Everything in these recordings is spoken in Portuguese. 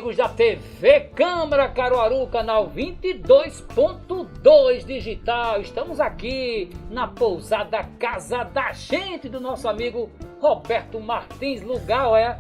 amigos da TV Câmara Caruaru, canal 22.2 digital. Estamos aqui na pousada Casa da Gente do nosso amigo Roberto Martins. Lugar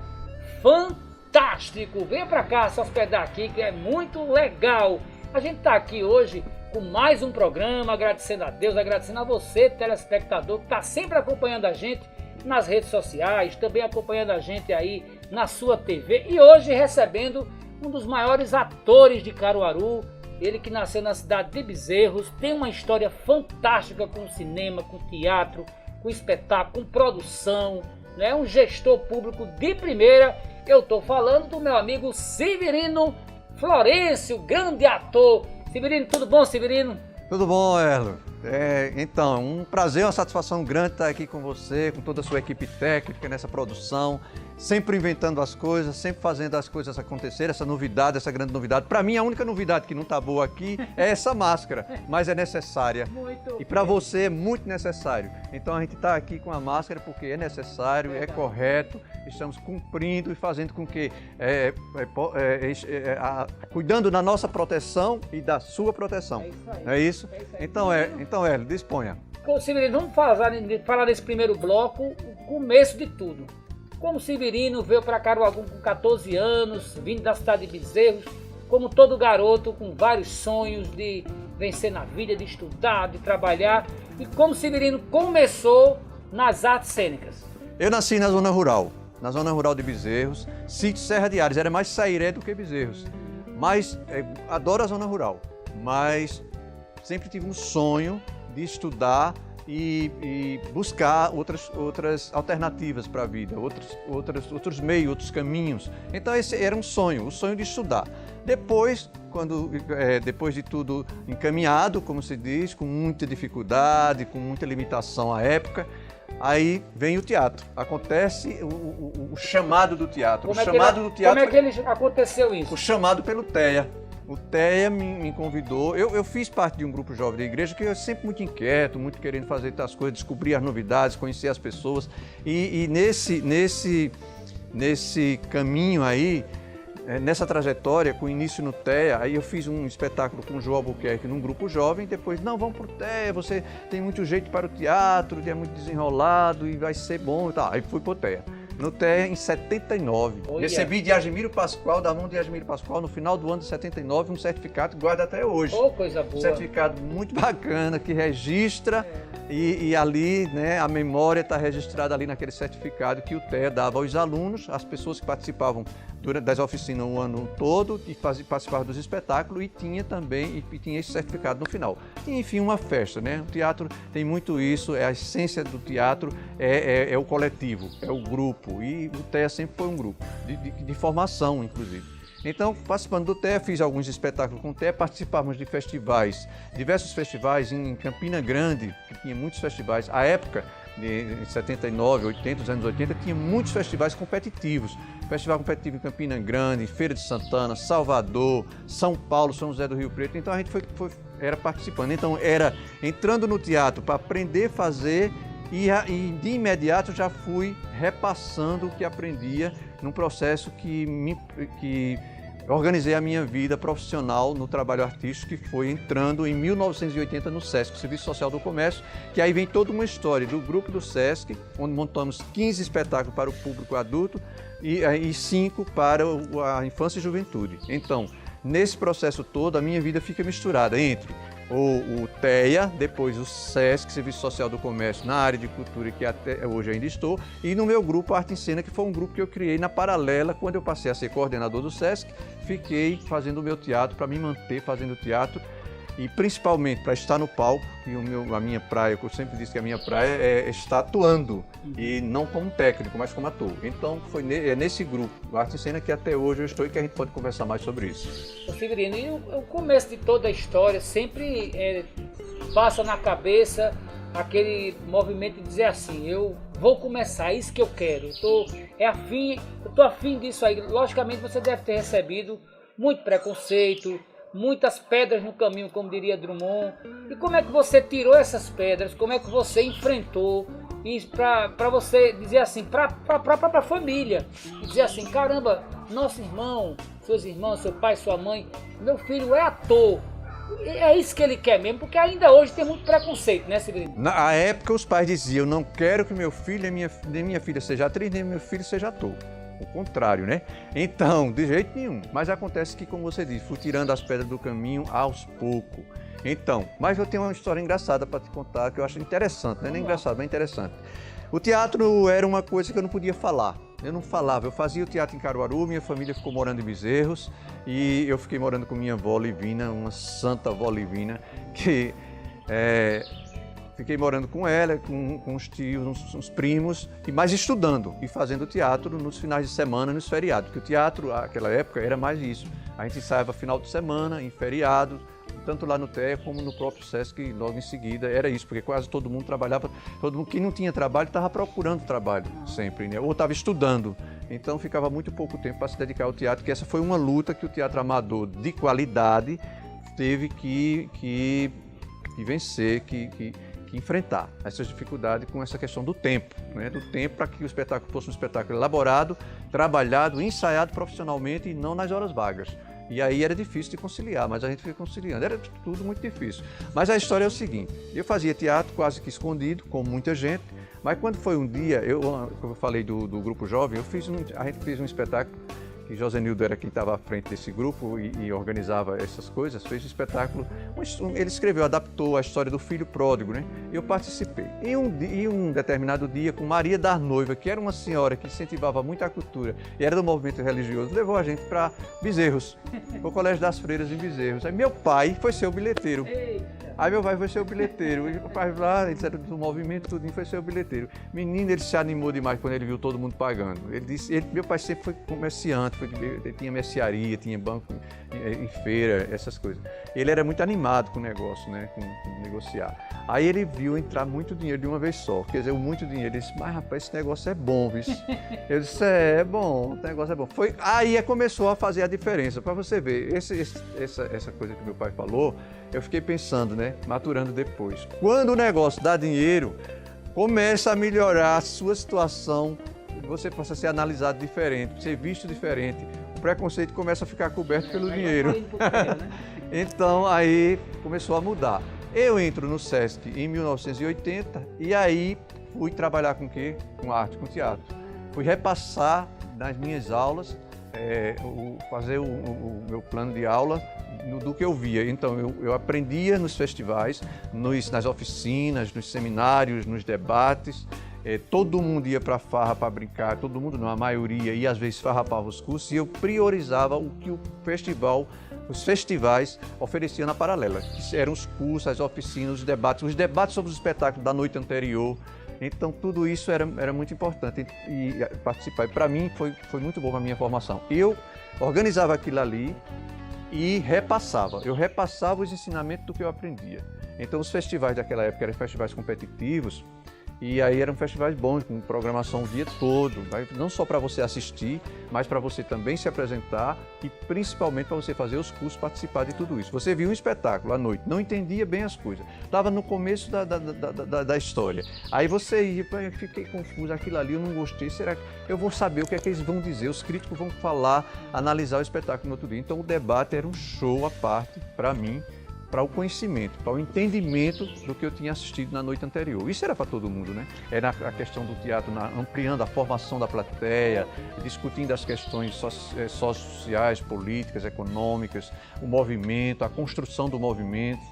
fantástico. Venha pra cá se hospedar aqui, que é muito legal. A gente tá aqui hoje com mais um programa, agradecendo a Deus, agradecendo a você, telespectador, que tá sempre acompanhando a gente nas redes sociais, também acompanhando a gente aí na sua TV, e hoje recebendo um dos maiores atores de Caruaru, ele que nasceu na cidade de Bezerros, tem uma história fantástica com cinema, com teatro, com espetáculo, com produção, né? Um gestor público de primeira. Eu estou falando do meu amigo Severino Florencio, grande ator. Severino, tudo bom, Severino? Tudo bom, Erlo. Então, um prazer, uma satisfação grande estar aqui com você, com toda a sua equipe técnica nessa produção, sempre inventando as coisas, sempre fazendo as coisas acontecerem, essa novidade, essa grande novidade. Para mim, a única novidade que não está boa aqui é essa máscara, mas é necessária. E para você é muito necessário. Então a gente está aqui com a máscara porque é necessário, é correto, estamos cumprindo e fazendo com que, cuidando da nossa proteção e da sua proteção. É isso aí. Não é isso? É isso aí. Então, Hélio, disponha. Severino, vamos falar nesse primeiro bloco, o começo de tudo. Como Severino veio para Caruaru com 14 anos, vindo da cidade de Bezerros, como todo garoto com vários sonhos de vencer na vida, de estudar, de trabalhar, e como Severino começou nas artes cênicas. Eu nasci na zona rural de Bezerros, sítio Serra de Ares, era mais Sairé do que Bezerros, mas adoro a zona rural, mas sempre tive um sonho de estudar e buscar outras alternativas para a vida, outros meios, outros caminhos. Então esse era um sonho, o sonho de estudar. Depois de tudo encaminhado, como se diz, com muita dificuldade, com muita limitação à época, aí vem o teatro. Acontece o chamado do teatro. Como é que ele aconteceu isso? O chamado pelo TEA. O TEA me convidou, eu fiz parte de um grupo jovem da igreja que eu sempre muito inquieto, muito querendo fazer as coisas, descobrir as novidades, conhecer as pessoas. E nesse caminho aí, nessa trajetória, com início no TEA, aí eu fiz um espetáculo com o João Albuquerque num grupo jovem, depois, não, vamos pro TEA, você tem muito jeito para o teatro, é muito desenrolado e vai ser bom e tal. Aí fui pro TEA. No TEA em 79. Recebi de Argemiro Pascoal, da mão de Argemiro Pascoal, no final do ano de 79, um certificado que guarda até hoje. Coisa boa. Um certificado muito bacana, que registra e ali, né, a memória está registrada ali naquele certificado que o TEA dava aos alunos, às pessoas que participavam das oficinas o ano todo e participavam dos espetáculos, e tinha também tinha esse certificado no final. E, enfim, uma festa, né? O teatro tem muito isso, a essência do teatro é o coletivo, é o grupo, e o TEA sempre foi um grupo, de formação, inclusive. Então, participando do TEA, fiz alguns espetáculos com o TEA, participávamos de festivais, diversos festivais em Campina Grande, que tinha muitos festivais. À época, de 79, 80, os anos 80, tinha muitos festivais competitivos. Festival competitivo em Campina Grande, Feira de Santana, Salvador, São Paulo, São José do Rio Preto. Então a gente era participando. Então era entrando no teatro para aprender a fazer e de imediato já fui repassando o que aprendia num processo que organizei a minha vida profissional no trabalho artístico, que foi entrando em 1980 no SESC, Serviço Social do Comércio, que aí vem toda uma história do grupo do SESC, onde montamos 15 espetáculos para o público adulto e 5 para a infância e juventude. Então, nesse processo todo, a minha vida fica misturada entre o TEA, depois o SESC, Serviço Social do Comércio, na área de cultura, que até hoje ainda estou, e no meu grupo Arte em Cena, que foi um grupo que eu criei na paralela. Quando eu passei a ser coordenador do SESC, fiquei fazendo o meu teatro, para me manter fazendo teatro, e principalmente para estar no palco, que a minha praia, que eu sempre disse que a minha praia é estar atuando, e não como técnico, mas como ator. Então foi nesse grupo, Arte em Cena, que até hoje eu estou, e que a gente pode conversar mais sobre isso. Severino, e o começo de toda a história sempre passa na cabeça aquele movimento de dizer assim, eu vou começar, é isso que eu quero, eu tô afim disso aí. Logicamente você deve ter recebido muito preconceito, muitas pedras no caminho, como diria Drummond. E como é que você tirou essas pedras? Como é que você enfrentou? e para você dizer assim, para a própria família, e dizer assim, caramba, nosso irmão, seus irmãos, seu pai, sua mãe, meu filho é ator. É isso que ele quer mesmo, porque ainda hoje tem muito preconceito, né, Severino? Na época os pais diziam, não quero que meu filho nem minha filha seja atriz, nem meu filho seja ator. O contrário, né? Então, de jeito nenhum. Mas acontece que, como você disse, fui tirando as pedras do caminho aos poucos. Então, mas eu tenho uma história engraçada para te contar, que eu acho interessante, não é nem engraçado, mas interessante. O teatro era uma coisa que eu não podia falar. Eu não falava, eu fazia o teatro em Caruaru, minha família ficou morando em Bezerros e eu fiquei morando com minha avó Livina, uma santa avó Livina, que fiquei morando com ela, com os tios, uns primos, e mais estudando e fazendo teatro nos finais de semana, nos feriados, porque o teatro, naquela época, era mais isso. A gente ensaiava final de semana, em feriados, tanto lá no TEA como no próprio SESC, logo em seguida, era isso, porque quase todo mundo trabalhava, todo mundo que não tinha trabalho estava procurando trabalho sempre, né? Ou estava estudando, então ficava muito pouco tempo para se dedicar ao teatro, que essa foi uma luta que o teatro amador de qualidade teve que vencer, que enfrentar essas dificuldades com essa questão do tempo, né? Do tempo para que o espetáculo fosse um espetáculo elaborado, trabalhado, ensaiado profissionalmente e não nas horas vagas. E aí era difícil de conciliar, mas a gente foi conciliando. Era tudo muito difícil. Mas a história é o seguinte, eu fazia teatro quase que escondido, como muita gente, mas quando foi um dia, como eu falei do Grupo Jovem, a gente fez um espetáculo, que José Nildo era quem estava à frente desse grupo e organizava essas coisas, fez um espetáculo, ele escreveu, adaptou a história do filho pródigo, né? Eu participei. Em um determinado dia, com Maria da Noiva, que era uma senhora que incentivava muito a cultura e era do movimento religioso, levou a gente para Bezerros, o Colégio das Freiras em Bezerros. Aí meu pai foi ser o bilheteiro. Aí meu pai foi ser o bilheteiro, e o pai lá, ele era do movimento, tudo, foi ser o bilheteiro. Menino, ele se animou demais quando ele viu todo mundo pagando. Ele disse, meu pai sempre foi comerciante, ele tinha mercearia, tinha banco em feira, essas coisas. Ele era muito animado com o negócio, né, com negociar. Aí ele viu entrar muito dinheiro de uma vez só, quer dizer, muito dinheiro. Ele disse, mas rapaz, esse negócio é bom, viu? Eu disse, é bom, o negócio é bom. Aí começou a fazer a diferença, para você ver, essa coisa que meu pai falou, eu fiquei pensando, né, maturando depois. Quando o negócio dá dinheiro, começa a melhorar a sua situação, você passa a ser analisado diferente, ser visto diferente, o preconceito começa a ficar coberto pelo dinheiro. Então aí começou a mudar. Eu entro no SESC em 1980 e aí fui trabalhar com o quê? Com arte, com teatro. Fui repassar nas minhas aulas, fazer o meu plano de aula do que eu via. Então eu aprendia nos festivais, nas oficinas, nos seminários, nos debates. Todo mundo ia para a farra para brincar, todo mundo não, a maioria, e às vezes farrapava os cursos, e eu priorizava o que os festivais ofereciam na paralela, que eram os cursos, as oficinas, os debates sobre os espetáculos da noite anterior. Então tudo isso era muito importante e participar. Para mim foi muito bom a minha formação. Eu organizava aquilo ali e eu repassava os ensinamentos do que eu aprendia. Então os festivais daquela época eram festivais competitivos, e aí eram festivais bons, com programação o dia todo, não só para você assistir, mas para você também se apresentar e principalmente para você fazer os cursos, participar de tudo isso. Você viu um espetáculo à noite, não entendia bem as coisas, estava no começo da história. Aí você ia, fiquei confuso, aquilo ali eu não gostei, será que eu vou saber o que é que eles vão dizer, os críticos vão falar, analisar o espetáculo no outro dia. Então o debate era um show à parte para mim, para o conhecimento, para o entendimento do que eu tinha assistido na noite anterior. Isso era para todo mundo, né? Era a questão do teatro, ampliando a formação da plateia, discutindo as questões sociais, políticas, econômicas, o movimento, a construção do movimento,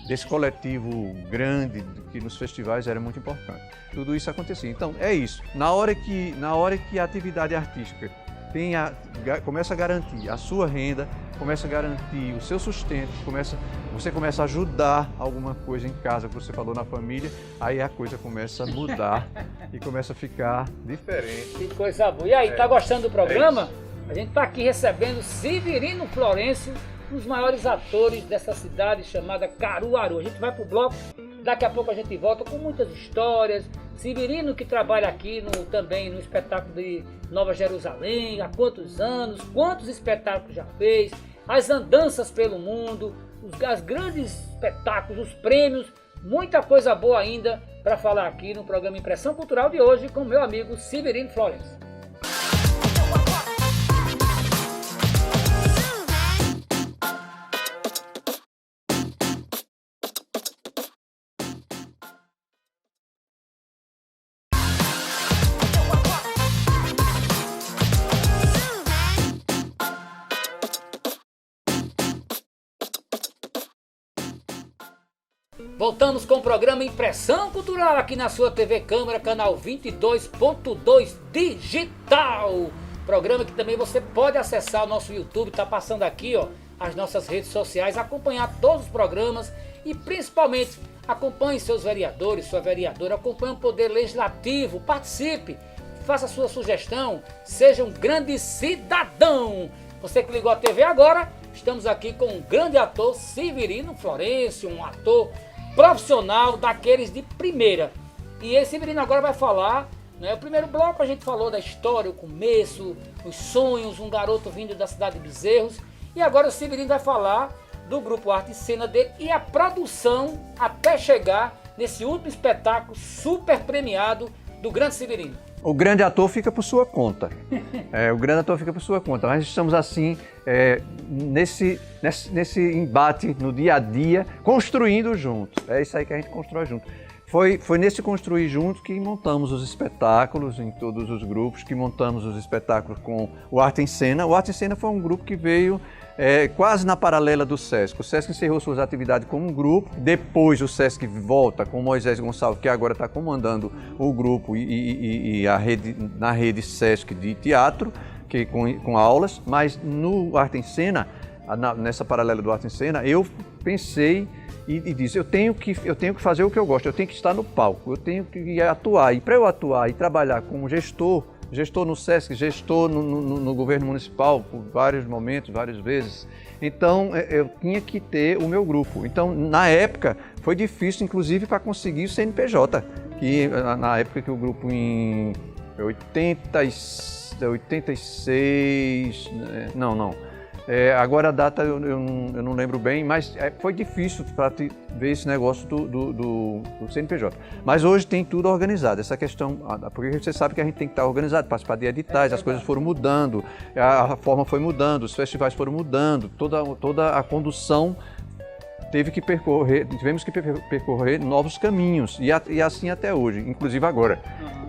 desse coletivo grande que nos festivais era muito importante. Tudo isso acontecia. Então, é isso. Na hora que a atividade artística começa a garantir a sua renda, começa a garantir o seu sustento, você começa a ajudar alguma coisa em casa, que você falou na família, aí a coisa começa a mudar e começa a ficar diferente. Que coisa boa. E aí, tá gostando do programa? A gente tá aqui recebendo Severino Florencio, um dos maiores atores dessa cidade chamada Caruaru. A gente vai pro bloco, daqui a pouco a gente volta com muitas histórias. Severino, que trabalha aqui também no espetáculo de Nova Jerusalém, há quantos anos, quantos espetáculos já fez, as andanças pelo mundo, os grandes espetáculos, os prêmios muita coisa boa ainda para falar aqui no programa Impressão Cultural de hoje com meu amigo Severino Florencio. Voltamos com o programa Impressão Cultural aqui na sua TV Câmara, canal 22.2 digital. Programa que também você pode acessar o nosso YouTube, tá passando aqui, ó, as nossas redes sociais, acompanhar todos os programas e principalmente acompanhe seus vereadores, sua vereadora, acompanhe o Poder Legislativo, participe, faça sua sugestão, seja um grande cidadão. Você que ligou a TV agora, estamos aqui com um grande ator, Severino Florencio, um ator profissional daqueles de primeira. E esse Severino agora vai falar, né? O primeiro bloco a gente falou da história, o começo, os sonhos, um garoto vindo da cidade de Bezerros. E agora o Severino vai falar do grupo Arte e Cena dele e a produção até chegar nesse último espetáculo super premiado do grande Severino. O grande ator fica por sua conta. O grande ator fica por sua conta. Nós estamos assim, nesse embate no dia a dia, construindo juntos. É isso aí que a gente constrói junto. Foi nesse construir junto que montamos os espetáculos em todos os grupos, que montamos os espetáculos com o Arte em Cena. O Arte em Cena foi um grupo que veio quase na paralela do Sesc. O Sesc encerrou suas atividades como um grupo, depois o Sesc volta com o Moisés Gonçalves, que agora está comandando o grupo e a rede, na rede Sesc de teatro, que, com aulas, mas no Arte em Cena, nessa paralela do Arte em Cena, eu pensei e disse, eu tenho que fazer o que eu gosto, eu tenho que estar no palco, eu tenho que atuar, e para eu atuar e trabalhar como gestor no Sesc, gestor no governo municipal por vários momentos, várias vezes. Então, eu tinha que ter o meu grupo. Então, na época, foi difícil, inclusive, para conseguir o CNPJ, que na época que o grupo em 86, agora a data eu não lembro bem, mas foi difícil para ver esse negócio do CNPJ. Mas hoje tem tudo organizado, essa questão, porque você sabe que a gente tem que estar organizado, participar de editais, as coisas foram mudando, a forma foi mudando, os festivais foram mudando, toda a condução tivemos que percorrer novos caminhos, e assim até hoje, inclusive agora,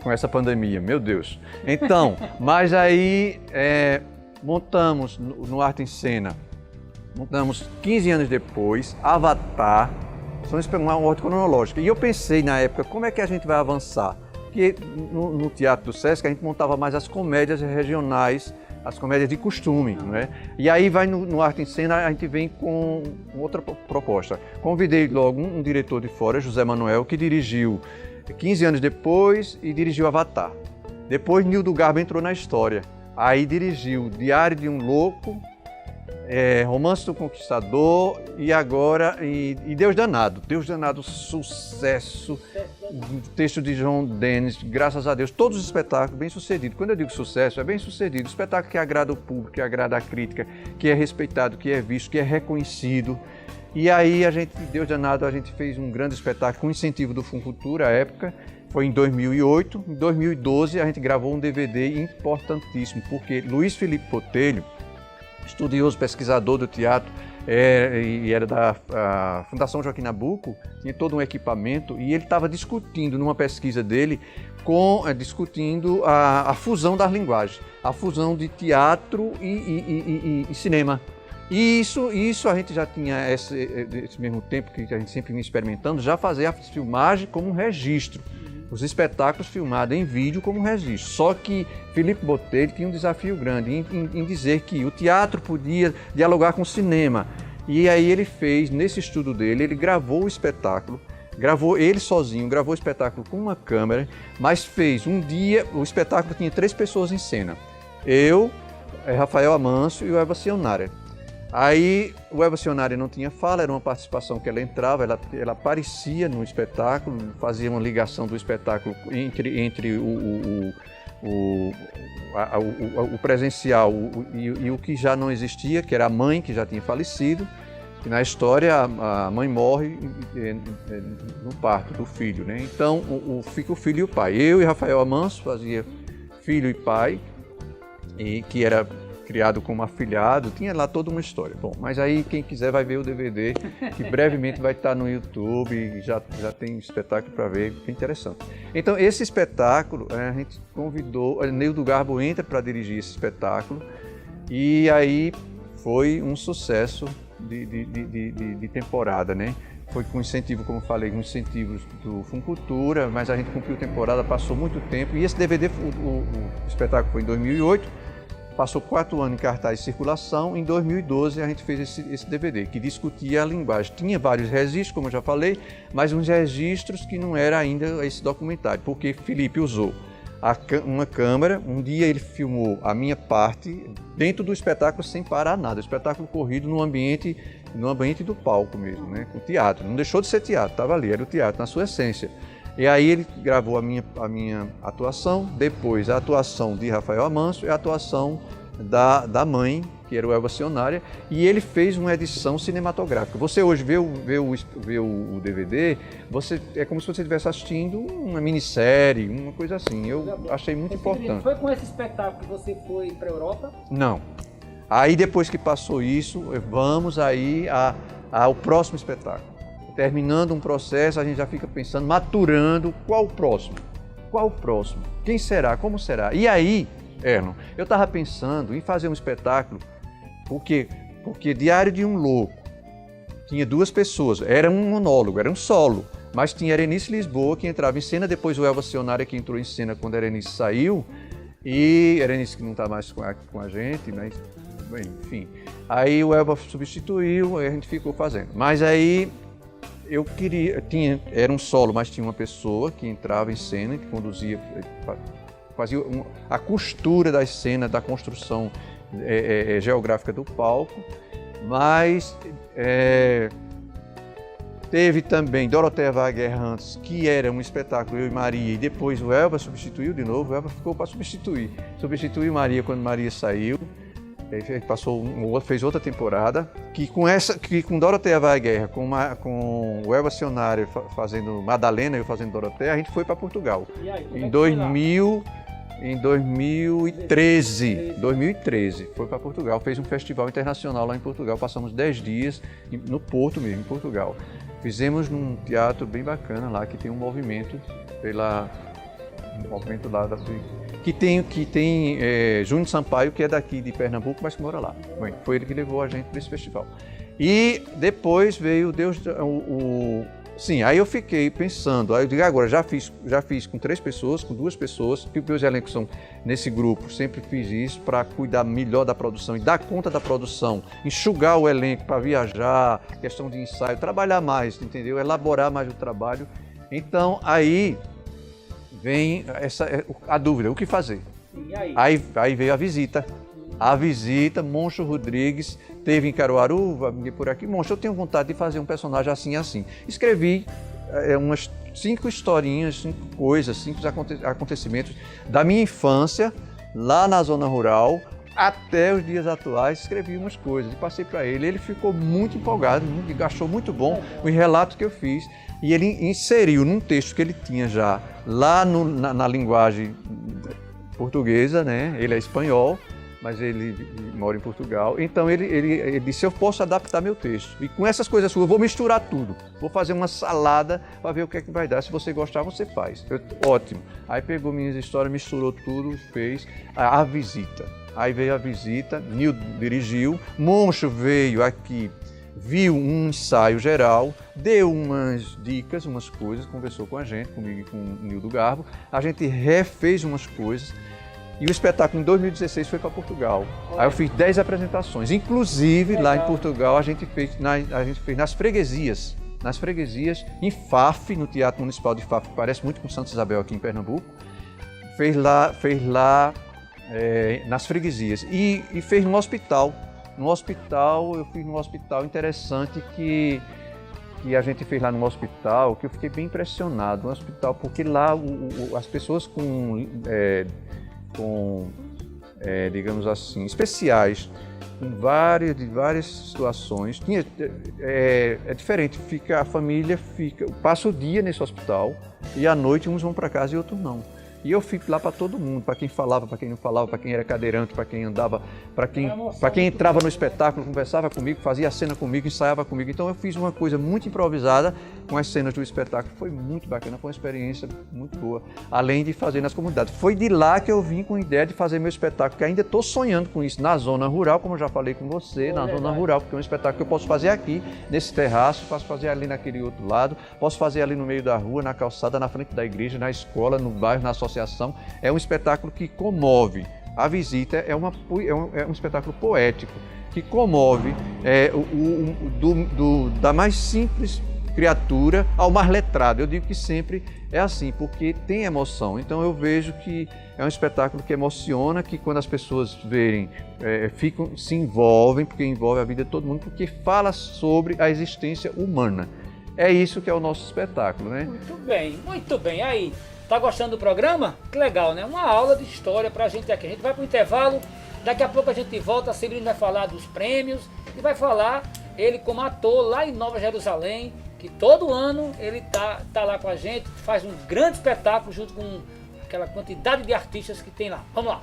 com essa pandemia, meu Deus. Então, mas aí montamos no Arte em Cena, montamos 15 anos depois, Avatar, vamos pegar uma ordem cronológica. E eu pensei na época, como é que a gente vai avançar? Porque no Teatro do Sesc a gente montava mais as comédias regionais, as comédias de costume, não é? E aí vai no Arte em Cena, a gente vem com outra proposta. Convidei logo um diretor de fora, José Manuel, que dirigiu 15 anos depois e dirigiu Avatar. Depois Nildo Garba entrou na história. Aí dirigiu Diário de um Louco, Romance do Conquistador e agora Deus Danado. Deus Danado, sucesso, texto de João Denis, graças a Deus, todos os espetáculos bem sucedidos. Quando eu digo sucesso, é bem sucedido. Espetáculo que agrada o público, que agrada a crítica, que é respeitado, que é visto, que é reconhecido. E aí Deus Danado, a gente fez um grande espetáculo com incentivo do Funcultura à época. Foi em 2008, em 2012 a gente gravou um DVD importantíssimo, porque Luiz Felipe Botelho, estudioso, pesquisador do teatro, e era da Fundação Joaquim Nabuco, tinha todo um equipamento, e ele estava discutindo numa pesquisa dele, discutindo a fusão das linguagens, a fusão de teatro e cinema. E isso a gente já tinha, esse mesmo tempo que a gente sempre vinha experimentando, já fazer a filmagem como um registro. Os espetáculos filmados em vídeo como registro. Só que Felipe Botelho tinha um desafio grande em dizer que o teatro podia dialogar com o cinema. E aí ele fez, nesse estudo dele, ele gravou o espetáculo, gravou ele sozinho, gravou o espetáculo com uma câmera, mas fez um dia, o espetáculo tinha 3 pessoas em cena. Eu, Rafael Amâncio e o Eva Cionária. Aí o Eva Cionária não tinha fala, era uma participação que ela entrava, ela aparecia no espetáculo, fazia uma ligação do espetáculo entre o presencial e o que já não existia, que era a mãe que já tinha falecido. E na história, a mãe morre no parto do filho, né? Então, fica o filho e o pai. Eu e Rafael Amanso fazia filho e pai, e que era criado como afilhado, tinha lá toda uma história. Bom, mas aí quem quiser vai ver o DVD, que brevemente vai estar no YouTube, já tem espetáculo para ver, que é interessante. Então, esse espetáculo, a gente convidou, Nildo Garbo entra para dirigir esse espetáculo, e aí foi um sucesso de temporada, né? Foi com incentivo, como eu falei, com incentivos do Funcultura, mas a gente cumpriu temporada, passou muito tempo, e esse DVD, o espetáculo foi em 2008, passou 4 anos em cartaz e circulação. Em 2012 a gente fez esse DVD, que discutia a linguagem. Tinha vários registros, como eu já falei, mas uns registros que não era ainda esse documentário, porque Felipe usou uma câmera, um dia ele filmou a minha parte dentro do espetáculo sem parar nada, o espetáculo corrido no ambiente do palco mesmo, né? O teatro, não deixou de ser teatro, estava ali, era o teatro na sua essência. E aí ele gravou a minha atuação, depois a atuação de Rafael Amanso e a atuação da mãe, que era o Elba Cionária, e ele fez uma edição cinematográfica. Você hoje vê o DVD, é como se você estivesse assistindo uma minissérie, uma coisa assim. Eu achei muito importante. Foi com esse espetáculo que você foi para a Europa? Não. Aí depois que passou isso, vamos aí ao próximo espetáculo. Terminando um processo, a gente já fica pensando, maturando, qual o próximo? Qual o próximo? Quem será? Como será? E aí, Erlon, eu estava pensando em fazer um espetáculo, porque Diário de um Louco tinha 2 pessoas, era um monólogo, era um solo, mas tinha Erenice Lisboa que entrava em cena, depois o Elba Cionária que entrou em cena quando a Erenice saiu, e Erenice que não está mais com a gente, mas, bem, enfim. Aí o Elba substituiu, e a gente ficou fazendo. Mas aí eu era um solo, mas tinha uma pessoa que entrava em cena, que conduzia, fazia a costura das cenas, da construção geográfica do palco, mas teve também Doroteia Wagner Errantes, que era um espetáculo, eu e Maria, e depois o Elba substituiu de novo, o Elba ficou para substituiu Maria quando Maria saiu. Ele fez outra temporada, que com Doroteia Wagner, com o Elba Cionário fazendo Madalena e eu fazendo Doroteia, a gente foi para Portugal. E aí, em 2013, foi para Portugal, fez um festival internacional lá em Portugal, passamos 10 dias no Porto mesmo, em Portugal. Fizemos num teatro bem bacana lá, que tem um movimento lá que tem Júnior Sampaio, que é daqui de Pernambuco, mas que mora lá. Bem, foi ele que levou a gente para esse festival. E depois veio Sim, aí eu fiquei pensando, aí eu digo, agora já fiz com 3 pessoas, com 2 pessoas, que meus elencos são nesse grupo, sempre fiz isso para cuidar melhor da produção e dar conta da produção, enxugar o elenco para viajar, questão de ensaio, trabalhar mais, entendeu? Elaborar mais o trabalho. Então, aí vem a dúvida, o que fazer? E aí? Aí veio a visita. Monstro Rodrigues teve em Caruaru, por aqui. Monstro, eu tenho vontade de fazer um personagem assim. Escrevi umas 5 historinhas, 5 coisas, 5 acontecimentos da minha infância, lá na zona rural, até os dias atuais. Escrevi umas coisas e passei para ele. Ele ficou muito empolgado, achou muito bom o relato que eu fiz. E ele inseriu num texto que ele tinha já lá na linguagem portuguesa, né? Ele é espanhol, mas ele mora em Portugal. Então ele disse, eu posso adaptar meu texto. E com essas coisas suas, eu vou misturar tudo. Vou fazer uma salada para ver o que é que vai dar. Se você gostar, você faz. Ótimo. Aí pegou minhas histórias, misturou tudo, fez a visita. Aí veio a visita, Nildo dirigiu, Moncho veio aqui, viu um ensaio geral, deu umas dicas, umas coisas, conversou com a gente, comigo e com o Nildo Garbo. A gente refez umas coisas. E o espetáculo em 2016 foi para Portugal. Aí eu fiz 10 apresentações. Inclusive, lá em Portugal, a gente fez nas freguesias. Nas freguesias, em Faf, no Teatro Municipal de Faf, que parece muito com Santa Isabel aqui em Pernambuco. Fez lá nas freguesias. E fez no hospital. Eu fiz num hospital interessante que a gente fez lá no hospital, que eu fiquei bem impressionado. No hospital, porque lá as pessoas com digamos assim, especiais, de várias situações. É diferente, a família passa o dia nesse hospital e à noite uns vão para casa e outros não. E eu fico lá para todo mundo, para quem falava, para quem não falava, para quem era cadeirante, para quem andava, para quem entrava no espetáculo, conversava comigo, fazia a cena comigo, ensaiava comigo. Então eu fiz uma coisa muito improvisada com as cenas do espetáculo. Foi muito bacana, foi uma experiência muito boa, além de fazer nas comunidades. Foi de lá que eu vim com a ideia de fazer meu espetáculo, que ainda estou sonhando com isso, na zona rural, como eu já falei com você, na zona rural, porque é um espetáculo que eu posso fazer aqui, nesse terraço, posso fazer ali naquele outro lado, posso fazer ali no meio da rua, na calçada, na frente da igreja, na escola, no bairro, na associação. É um espetáculo que comove. A visita é um espetáculo poético, que comove da mais simples criatura ao mais letrado. Eu digo que sempre é assim, porque tem emoção. Então eu vejo que é um espetáculo que emociona, que quando as pessoas verem, se envolvem, porque envolve a vida de todo mundo, porque fala sobre a existência humana. É isso que é o nosso espetáculo, né? Muito bem. Aí, tá gostando do programa? Que legal, né? Uma aula de história pra gente aqui. A gente vai pro intervalo, daqui a pouco a gente volta, a Severino vai falar dos prêmios e vai falar ele como ator lá em Nova Jerusalém, que todo ano ele tá lá com a gente, faz um grande espetáculo junto com aquela quantidade de artistas que tem lá. Vamos lá!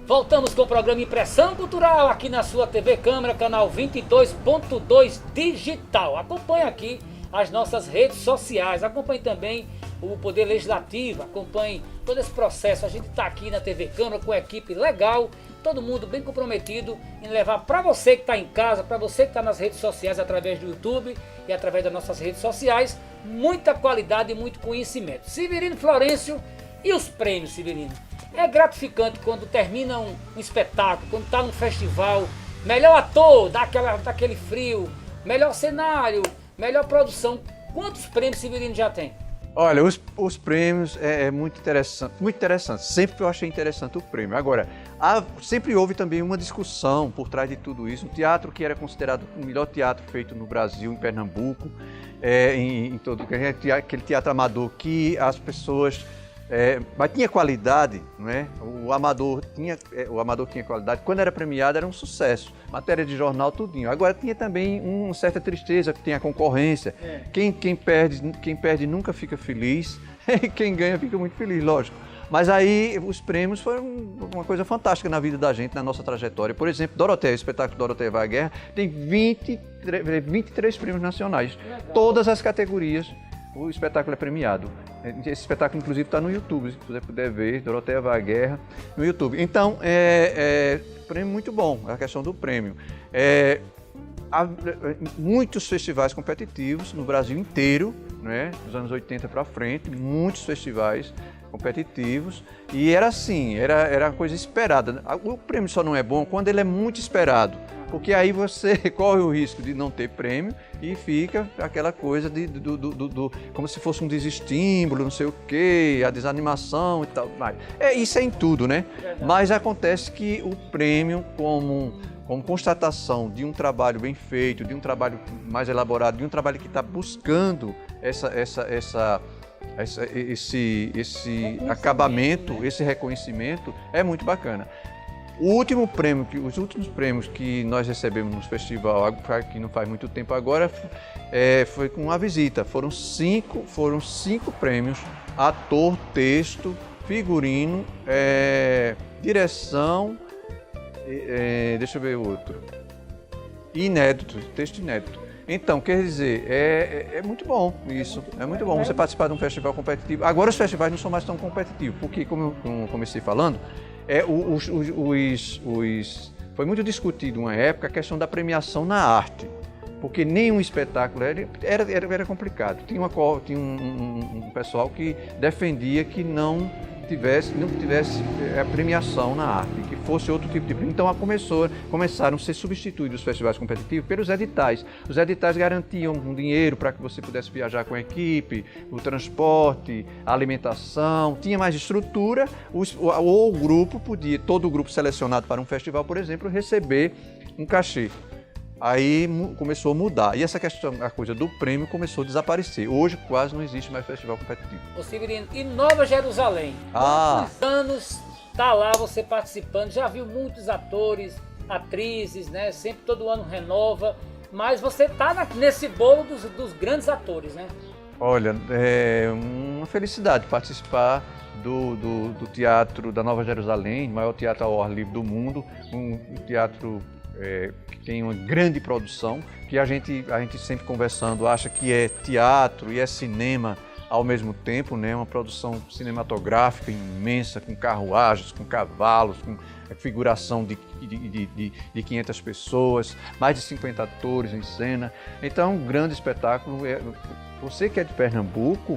Voltamos com o programa Impressão Cultural aqui na sua TV Câmara, canal 22.2 digital. Acompanhe aqui as nossas redes sociais, acompanhe também o Poder Legislativo, acompanhe todo esse processo. A gente está aqui na TV Câmara com uma equipe legal, todo mundo bem comprometido em levar para você que está em casa, para você que está nas redes sociais através do YouTube e através das nossas redes sociais, muita qualidade e muito conhecimento. Severino Florencio e os prêmios, Severino. É gratificante quando termina um espetáculo, quando está num festival, melhor ator, daquele frio, melhor cenário, melhor produção. Quantos prêmios Severino já tem? Olha, os prêmios é muito interessante. Sempre eu achei interessante o prêmio. Agora, sempre houve também uma discussão por trás de tudo isso. Um teatro que era considerado o melhor teatro feito no Brasil, em Pernambuco, aquele teatro amador que as pessoas... mas tinha qualidade, não é? O amador tinha qualidade. Quando era premiado era um sucesso, matéria de jornal, tudinho. Agora tinha também uma certa tristeza, que tem a concorrência. Quem perde nunca fica feliz, e quem ganha fica muito feliz, lógico. Mas aí os prêmios foram uma coisa fantástica na vida da gente, na nossa trajetória. Por exemplo, Doroteia, o espetáculo Doroteia Vai à Guerra, tem 23 prêmios nacionais, todas as categorias. O espetáculo é premiado. Esse espetáculo, inclusive, está no YouTube, se você puder ver, Doroteia Vai à Guerra, no YouTube. Então, prêmio muito bom, a questão do prêmio. Há muitos festivais competitivos no Brasil inteiro, né, dos anos 80 para frente, muitos festivais competitivos, e era assim, era uma coisa esperada. O prêmio só não é bom quando ele é muito esperado, porque aí você corre o risco de não ter prêmio e fica aquela coisa como se fosse um desestímulo, não sei o quê, a desanimação e tal. Isso é em tudo, né? Mas acontece que o prêmio, como constatação de um trabalho bem feito, de um trabalho mais elaborado, de um trabalho que está buscando esse acabamento, esse reconhecimento, é muito bacana. Os últimos prêmios que nós recebemos no festival, que não faz muito tempo agora, foi com a visita. Foram cinco prêmios: ator, texto, figurino, direção, deixa eu ver o outro, inédito, texto inédito. Então, quer dizer, é muito bom isso, é muito bom você participar de um festival competitivo. Agora os festivais não são mais tão competitivos, porque, como eu comecei falando, foi muito discutido uma época a questão da premiação na arte, porque nenhum espetáculo era complicado. Tinha um pessoal que defendia que não tivesse a premiação na arte, que fosse outro tipo de prêmio. Então começaram a ser substituídos os festivais competitivos pelos editais. Os editais garantiam um dinheiro para que você pudesse viajar com a equipe, o transporte, a alimentação, tinha mais estrutura, ou o grupo podia, todo o grupo selecionado para um festival, por exemplo, receber um cachê. Aí começou a mudar. E essa questão, a coisa do prêmio começou a desaparecer. Hoje quase não existe mais festival competitivo. Ô Severino, e Nova Jerusalém? Quantos anos está lá você participando? Já viu muitos atores, atrizes, né? Sempre todo ano renova. Mas você está nesse bolo dos grandes atores, né? Olha, é uma felicidade participar do teatro da Nova Jerusalém, o maior teatro ao ar livre do mundo, um teatro que tem uma grande produção, que a gente sempre conversando acha que é teatro e é cinema ao mesmo tempo, né? Uma produção cinematográfica imensa, com carruagens, com cavalos, com figuração de 500 pessoas, mais de 50 atores em cena. Então, um grande espetáculo. Você que é de Pernambuco,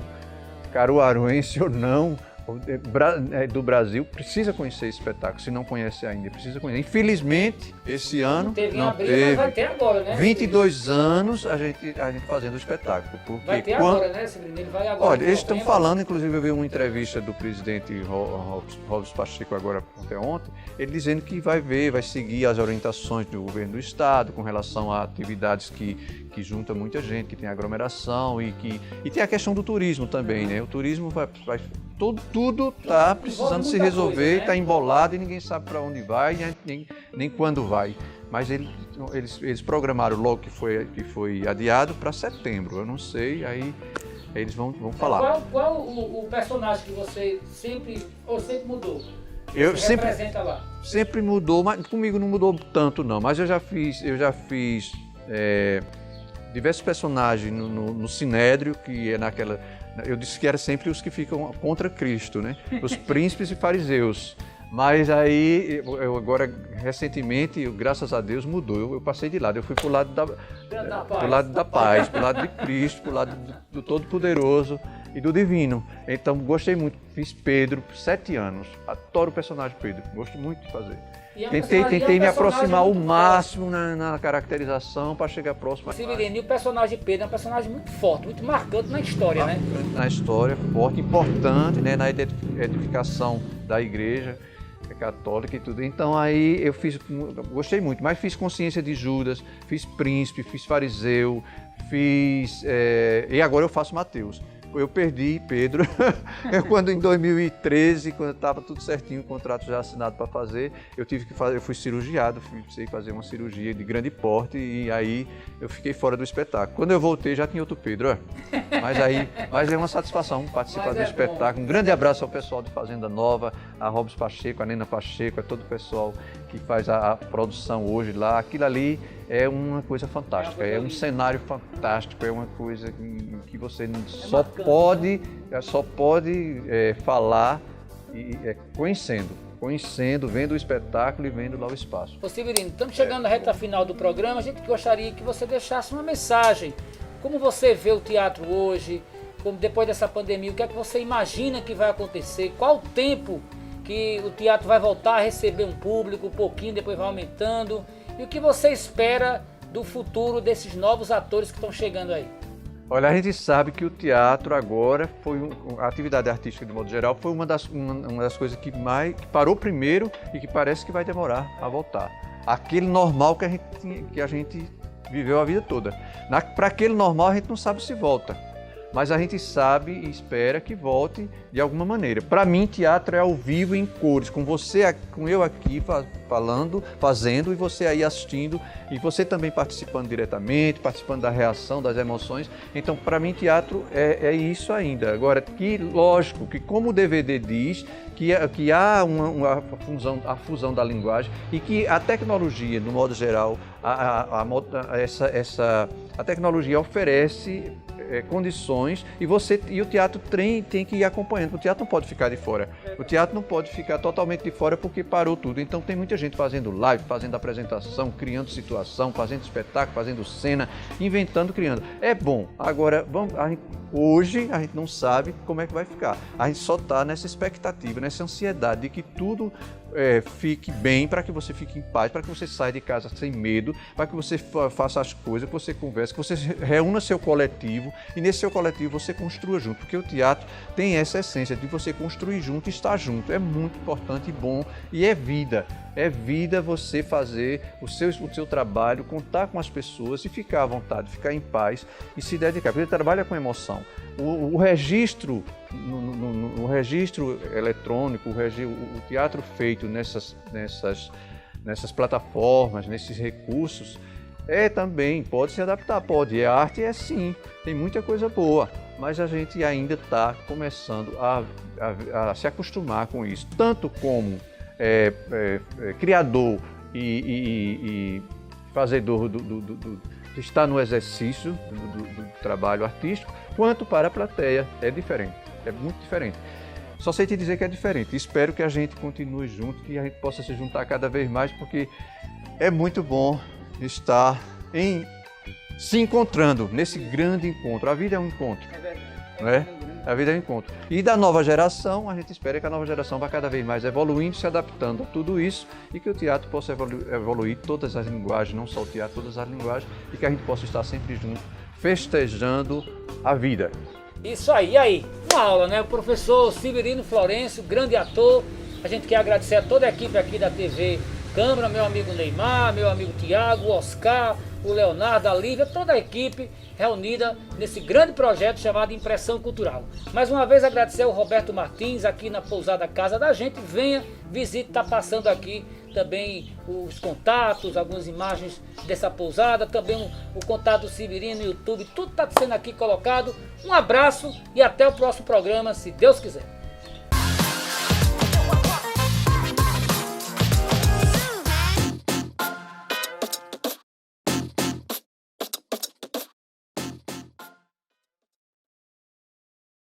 caruaruense ou não, do Brasil, precisa conhecer esse espetáculo. Se não conhece ainda, precisa conhecer. Infelizmente, esse ano não teve. Mas vai ter agora, né? 22 anos a gente fazendo o espetáculo. Porque vai ter agora, né, Severino? Ele vai agora. Olha, eles estão falando, inclusive eu vi uma entrevista do presidente Robson Pacheco agora ontem, ele dizendo que vai seguir as orientações do governo do estado com relação a atividades que junta muita gente, que tem aglomeração e tem a questão do turismo também, né? O turismo tudo está precisando se resolver, está embolado e ninguém sabe para onde vai, nem quando vai. Mas eles programaram logo que foi adiado para setembro. Eu não sei, aí eles vão falar. Qual o personagem que você sempre mudou? Eu sempre representa lá? Sempre mudou, mas comigo não mudou tanto não. Mas eu já fiz diversos personagens no Sinédrio, que é naquela. Eu disse que era sempre os que ficam contra Cristo, né? Os príncipes e fariseus. Mas aí, eu agora, recentemente, graças a Deus, mudou. Eu passei de lado, eu fui para o lado da paz, para o lado de Cristo, para o lado do Todo-Poderoso e do Divino. Então, gostei muito. Fiz Pedro, 7 anos. Adoro o personagem Pedro, gosto muito de fazer. Tentei me aproximar ao máximo na caracterização para chegar próximo. Severino, e o personagem Pedro é um personagem muito forte, muito marcante na história, né? Na história, forte, importante, né? Na edificação da igreja católica e tudo. Então aí gostei muito, mas fiz Consciência de Judas, fiz Príncipe, fiz Fariseu, e agora eu faço Mateus. Eu perdi Pedro, quando em 2013, quando estava tudo certinho, o contrato já assinado para fazer, eu fui cirurgiado, precisei fazer uma cirurgia de grande porte e aí eu fiquei fora do espetáculo. Quando eu voltei já tinha outro Pedro, mas é uma satisfação participar do espetáculo. Um grande abraço ao pessoal de Fazenda Nova, a Robson Pacheco, a Nena Pacheco, a todo o pessoal que faz a produção hoje lá. Aquilo ali é uma coisa fantástica, é um cenário fantástico, é uma coisa que você só pode falar conhecendo, vendo o espetáculo e vendo lá o espaço. Ô Severino, estamos chegando na reta final do programa, a gente gostaria que você deixasse uma mensagem. Como você vê o teatro hoje, como depois dessa pandemia, o que é que você imagina que vai acontecer? Qual o tempo que o teatro vai voltar a receber um público, um pouquinho, depois vai aumentando? E o que você espera do futuro desses novos atores que estão chegando aí? Olha, a gente sabe que o teatro agora a atividade artística de modo geral foi uma das coisas que parou primeiro e que parece que vai demorar a voltar. Aquele normal que a gente viveu a vida toda. Para aquele normal a gente não sabe se volta, mas a gente sabe e espera que volte de alguma maneira. Para mim, teatro é ao vivo em cores, com eu aqui fazendo e você aí assistindo e você também participando diretamente, participando da reação, das emoções. Então, para mim, teatro é isso ainda. Agora, lógico, que como o DVD diz, que há a fusão da linguagem e que a tecnologia, no modo geral, a tecnologia oferece condições e o teatro tem que ir acompanhando. O teatro não pode ficar de fora. O teatro não pode ficar totalmente de fora porque parou tudo. Então tem muita muita gente fazendo live, fazendo apresentação, criando situação, fazendo espetáculo, fazendo cena, inventando, criando. É bom. Agora, hoje a gente não sabe como é que vai ficar. A gente só está nessa expectativa, nessa ansiedade de que tudo fique bem, para que você fique em paz, para que você saia de casa sem medo, para que você faça as coisas, que você converse, que você reúna seu coletivo e nesse seu coletivo você construa junto, porque o teatro tem essa essência de você construir junto e estar junto. É muito importante e bom e é vida. É vida você fazer o seu trabalho, contar com as pessoas e ficar à vontade, ficar em paz e se dedicar, porque ele trabalha com emoção. O registro, no registro eletrônico, o teatro feito nessas plataformas, nesses recursos, também pode se adaptar, pode. É arte, sim, tem muita coisa boa, mas a gente ainda está começando a se acostumar com isso, tanto como criador e fazedor de estar no exercício do trabalho artístico, quanto para a plateia. É diferente, é muito diferente. Só sei te dizer que é diferente. Espero que a gente continue junto, que a gente possa se juntar cada vez mais, porque é muito bom estar se encontrando nesse grande encontro. A vida é um encontro, não é? A vida é um encontro. E da nova geração, a gente espera que a nova geração vá cada vez mais evoluindo, se adaptando a tudo isso e que o teatro possa evoluir todas as linguagens, não só o teatro, todas as linguagens, e que a gente possa estar sempre junto, festejando a vida. Isso aí, e aí? Uma aula, né? O professor Severino Florencio, grande ator. A gente quer agradecer a toda a equipe aqui da TV Câmara, meu amigo Neymar, meu amigo Tiago, o Oscar, o Leonardo, a Lívia, toda a equipe reunida nesse grande projeto chamado Impressão Cultural. Mais uma vez agradecer ao Roberto Martins aqui na pousada Casa da Gente. Venha, visite, está passando aqui também os contatos, algumas imagens dessa pousada, também o contato do Severino no YouTube, tudo está sendo aqui colocado. Um abraço e até o próximo programa, se Deus quiser.